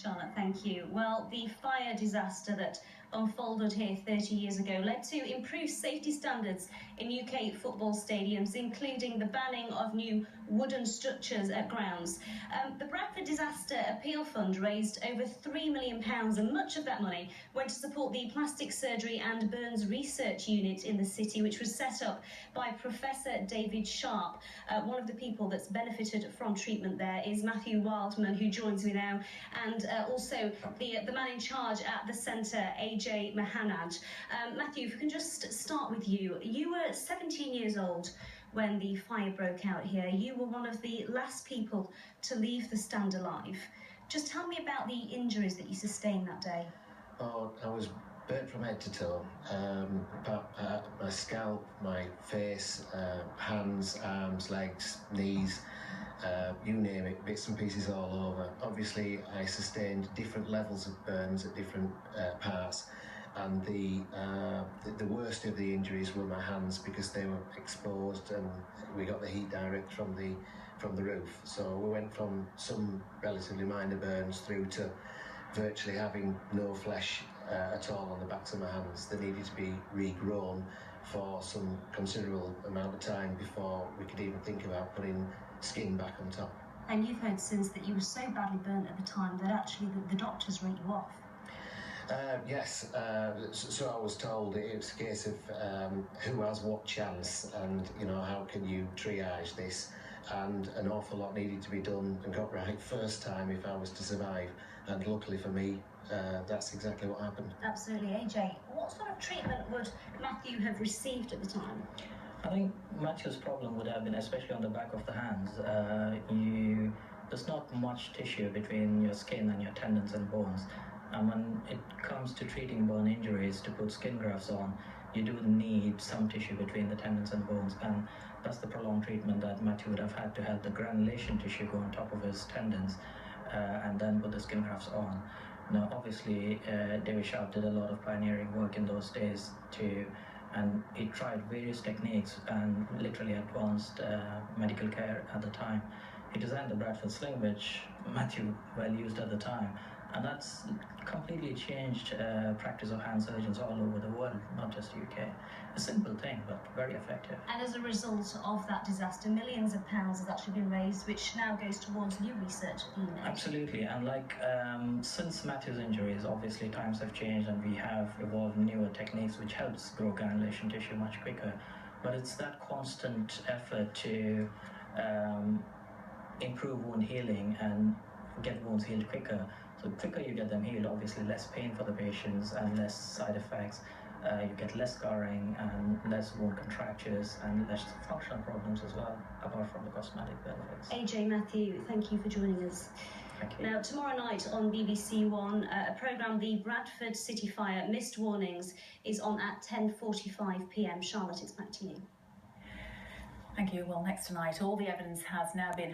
Charlotte, thank you. Well, the fire disaster that unfolded here 30 years ago led to improved safety standards in UK football stadiums, including the banning of new wooden structures at grounds. The Bradford Disaster Appeal Fund raised over £3 million, and much of that money went to support the Plastic Surgery and Burns Research Unit in the city, which was set up by Professor David Sharp. One of the people that's benefited from treatment there is Matthew Wildman, who joins me now, and also the man in charge at the centre, AJ Mahanad. Matthew, if we can just start with you. You were 17 years old when the fire broke out here. You were one of the last people to leave the stand alive. Just tell me about the injuries that you sustained that day. Oh, I was burnt from head to toe. My scalp, my face, hands, arms, legs, knees, you name it, bits and pieces all over. Obviously, I sustained different levels of burns at different parts, and the worst of the injuries were my hands, because they were exposed and we got the heat direct from the roof. So we went from some relatively minor burns through to virtually having no flesh at all on the backs of my hands. They needed to be regrown for some considerable amount of time before we could even think about putting skin back on top. And you've heard since that you were so badly burnt at the time that actually the doctors wrote you off. Yes, so I was told it was a case of who has what chance, and how can you triage this, and an awful lot needed to be done and got right first time if I was to survive, and luckily for me that's exactly what happened. Absolutely. AJ, what sort of treatment would Matthew have received at the time? I think Matthew's problem would have been, especially on the back of the hands, there's not much tissue between your skin and your tendons and bones. And when it comes to treating bone injuries, to put skin grafts on, you do need some tissue between the tendons and bones, and that's the prolonged treatment that Matthew would have had to have the granulation tissue go on top of his tendons and then put the skin grafts on. Now, obviously, David Sharp did a lot of pioneering work in those days too, and he tried various techniques and literally advanced medical care at the time. He designed the Bradford sling, which Matthew well used at the time, and that's completely changed practice of hand surgeons all over the world, not just UK. A simple thing, but very effective. And as a result of that disaster, millions of pounds has actually been raised, which now goes towards new research at the unit. Absolutely, and since Matthew's injuries, obviously times have changed and we have evolved newer techniques which helps grow granulation tissue much quicker. But it's that constant effort to improve wound healing and get wounds healed quicker. So the quicker you get them healed, obviously less pain for the patients and less side effects. You get less scarring and less wound contractures and less functional problems as well, apart from the cosmetic benefits. AJ, Matthew, thank you for joining us. Thank you. Now, tomorrow night on BBC One, a programme, The Bradford City Fire Missed Warnings, is on at 10:45 p.m. Charlotte, it's back to you. Thank you. Well, next tonight, all the evidence has now been